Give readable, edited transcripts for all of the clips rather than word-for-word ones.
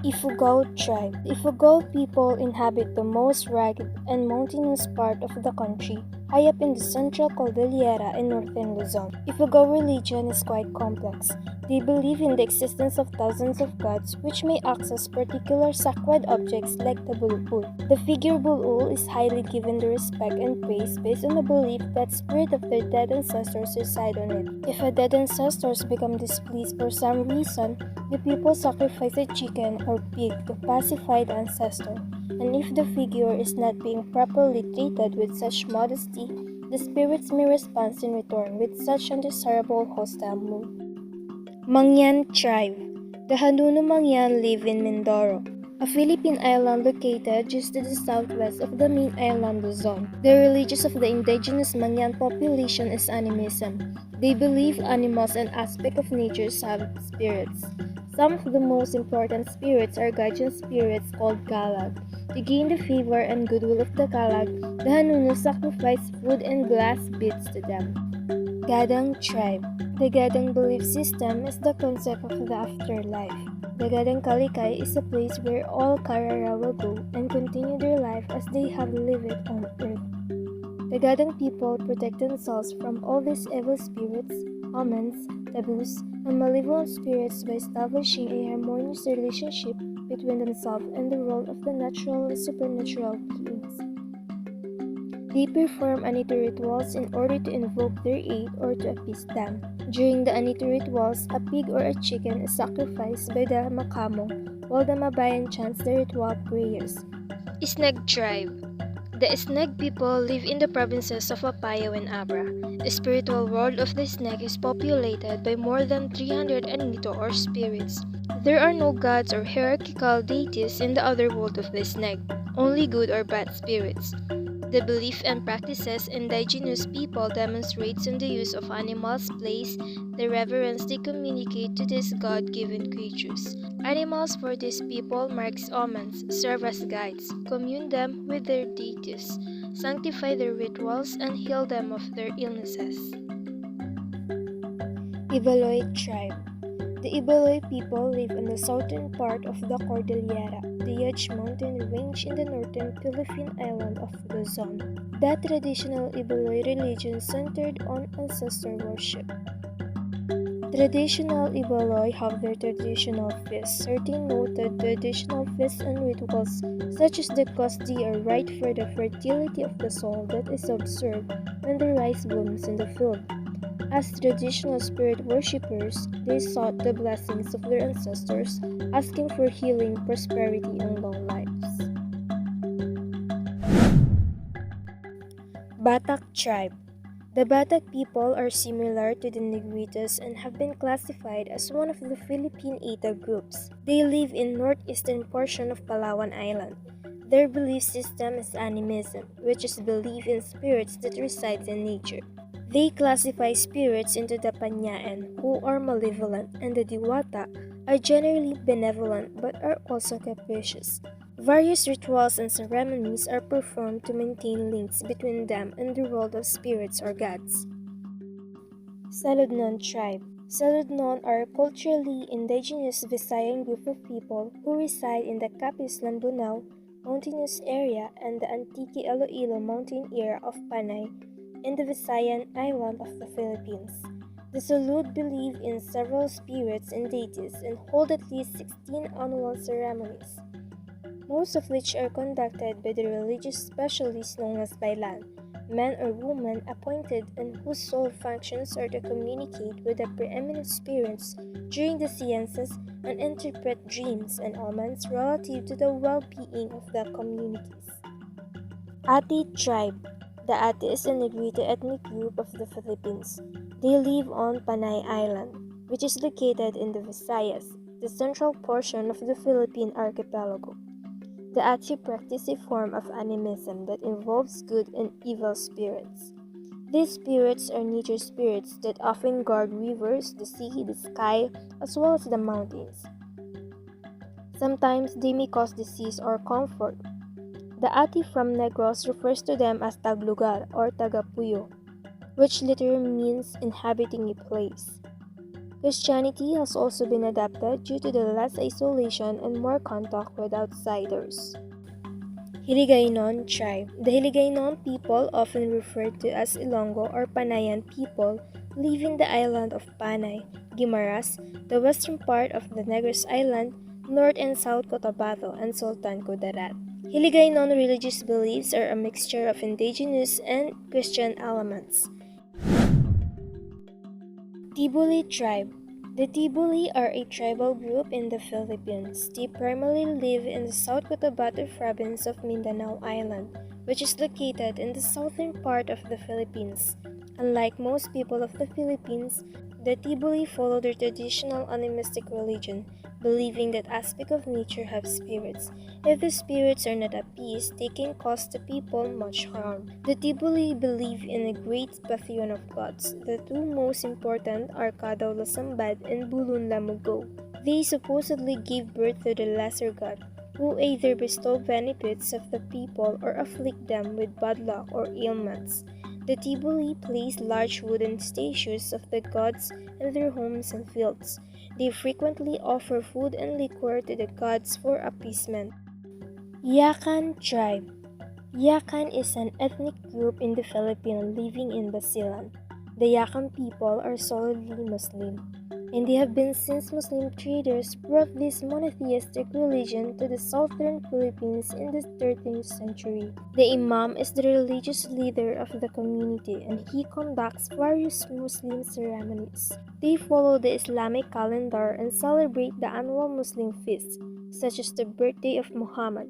Ifugao tribe. The Ifugao people inhabit the most rugged and mountainous part of the country, high up in the central Cordillera in northern Luzon. Ifugao religion is quite complex. They believe in the existence of thousands of gods which may access particular sacred objects like the bulbul. The figure bulbul is highly given the respect and praise based on the belief that spirit of their dead ancestors reside on it. If a dead ancestors become displeased for some reason, the people sacrifice a chicken or pig to pacify the ancestor, and if the figure is not being properly treated with such modesty, the spirits may respond in return with such undesirable hostile mood. Mangyan tribe. The Hanuno Mangyan live in Mindoro, a Philippine island located just to the southwest of the main island Luzon. The religion of the indigenous Mangyan population is animism. They believe animals and aspects of nature have spirits. Some of the most important spirits are guardian spirits called Galag. To gain the favor and goodwill of the Galag, the Hanuno sacrifice food and glass beads to them. Gaddang tribe. The Gaddang belief system is the concept of the afterlife. The Gaddang Kalikay is a place where all Karara will go and continue their life as they have lived it on earth. The Gaddang people protect themselves from all these evil spirits, omens, taboos, and malevolent spirits by establishing a harmonious relationship between themselves and the world of the natural and supernatural beings. They perform Anito rituals in order to invoke their aid or to appease them. During the Anito rituals, a pig or a chicken is sacrificed by the Makamo while the Mabayan chants the ritual prayers. Isnag tribe. The Isneg people live in the provinces of Apayao and Abra. The spiritual world of the Isneg is populated by more than 300 Anito or spirits. There are no gods or hierarchical deities in the other world of the Isneg, only good or bad spirits. The belief and practices indigenous people demonstrates in the use of animals place the reverence they communicate to these God-given creatures. Animals for these people marks omens, serve as guides, commune them with their deities, sanctify their rituals, and heal them of their illnesses. Ibaloy tribe. The Ibaloy people live in the southern part of the Cordillera, the huge mountain range in the northern Philippine island of Luzon. That traditional Ibaloy religion centered on ancestor worship. Traditional Ibaloy have their traditional feasts, certain noted traditional feasts and rituals such as the Kosdi or rite for the fertility of the soil that is observed when the rice blooms in the field. As traditional spirit worshippers, they sought the blessings of their ancestors, asking for healing, prosperity, and long lives. Batak tribe. The Batak people are similar to the Negritos and have been classified as one of the Philippine Eta groups. They live in northeastern portion of Palawan Island. Their belief system is animism, which is belief in spirits that reside in nature. They classify spirits into the Panyaan, who are malevolent, and the Diwata are generally benevolent but are also capricious. Various rituals and ceremonies are performed to maintain links between them and the world of spirits or gods. Saludnon tribe. Saludnon are a culturally indigenous Visayan group of people who reside in the Capiz Lambunao mountainous area and the Antique Iloilo mountain area of Panay in the Visayan island of the Philippines. The Salud believe in several spirits and deities and hold at least 16 annual ceremonies, most of which are conducted by the religious specialists known as Bailan, men or women appointed and whose sole functions are to communicate with the preeminent spirits during the seances and interpret dreams and omens relative to the well-being of the communities. Ati tribe. The Ati is a Negrito ethnic group of the Philippines. They live on Panay Island, which is located in the Vizayas, the central portion of the Philippine archipelago. The Ati practice a form of animism that involves good and evil spirits. These spirits are nature spirits that often guard rivers, the sea, the sky, as well as the mountains. Sometimes they may cause disease or comfort. The Ati from Negros refers to them as Taglugar or Tagapuyo, which literally means inhabiting a place. Christianity has also been adapted due to the less isolation and more contact with outsiders. Hiligaynon tribe. The Hiligaynon people, often referred to as Ilonggo or Panayan people, live in the island of Panay, Guimaras, the western part of the Negros Island, North and South Cotabato, and Sultan Kudarat. Hiligaynon religious beliefs are a mixture of indigenous and Christian elements. Tibuli tribe. The Tibuli are a tribal group in the Philippines. They primarily live in the South Cotabato province of Mindanao Island, which is located in the southern part of the Philippines. Unlike most people of the Philippines, the Tibuli follow their traditional animistic religion, believing that aspects of nature have spirits. If the spirits are not at peace, they can cause the people much harm. The Tibuli believe in a great pantheon of gods. The two most important are Kadaw Lasambad and Bulun Lamugo. They supposedly give birth to the lesser god, who either bestow benefits of the people or afflict them with bad luck or ailments. The Tibuli place large wooden statues of the gods in their homes and fields. They frequently offer food and liquor to the gods for appeasement. Yakan tribe. Yakan is an ethnic group in the Philippines living in Basilan. The Yakan people are solidly Muslim, and they have been since Muslim traders brought this monotheistic religion to the southern Philippines in the 13th century. The Imam is the religious leader of the community, and he conducts various Muslim ceremonies. They follow the Islamic calendar and celebrate the annual Muslim feasts, such as the birthday of Muhammad.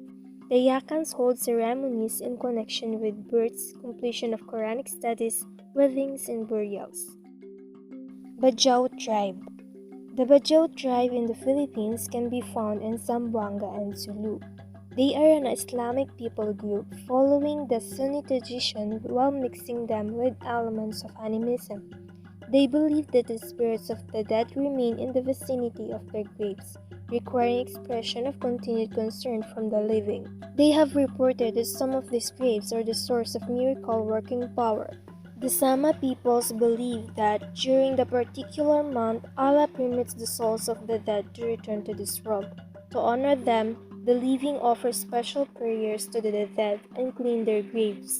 The Yakans hold ceremonies in connection with births, completion of Quranic studies, weddings, and burials. Bajau tribe. The Bajau tribe in the Philippines can be found in Zamboanga and Sulu. They are an Islamic people group following the Sunni tradition while mixing them with elements of animism. They believe that the spirits of the dead remain in the vicinity of their graves, requiring expression of continued concern from the living. They have reported that some of these graves are the source of miracle-working power. The Sama peoples believe that during the particular month, Allah permits the souls of the dead to return to this world. To honor them, the living offer special prayers to the dead and clean their graves.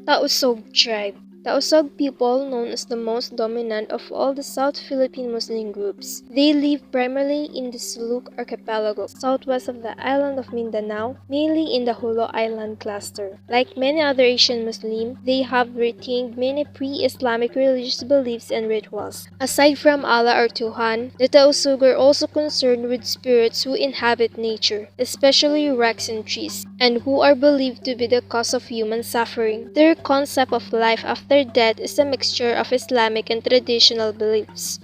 Tausog tribe. Tausog people, known as the most dominant of all the South Philippine Muslim groups. They live primarily in the Suluk archipelago, southwest of the island of Mindanao, mainly in the Hulo Island cluster. Like many other Asian Muslims, they have retained many pre-Islamic religious beliefs and rituals. Aside from Allah or Tuhan, the Tausug are also concerned with spirits who inhabit nature, especially wrecks and trees, and who are believed to be the cause of human suffering. Their concept of life after death is a mixture of Islamic and traditional beliefs.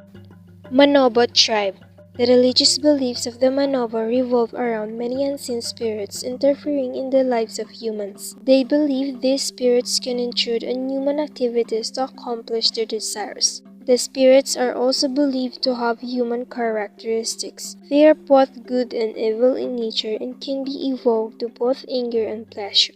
Manobo tribe. The religious beliefs of the Manobo revolve around many unseen spirits interfering in the lives of humans. They believe these spirits can intrude on human activities to accomplish their desires. The spirits are also believed to have human characteristics. They are both good and evil in nature and can be evoked to both anger and pleasure.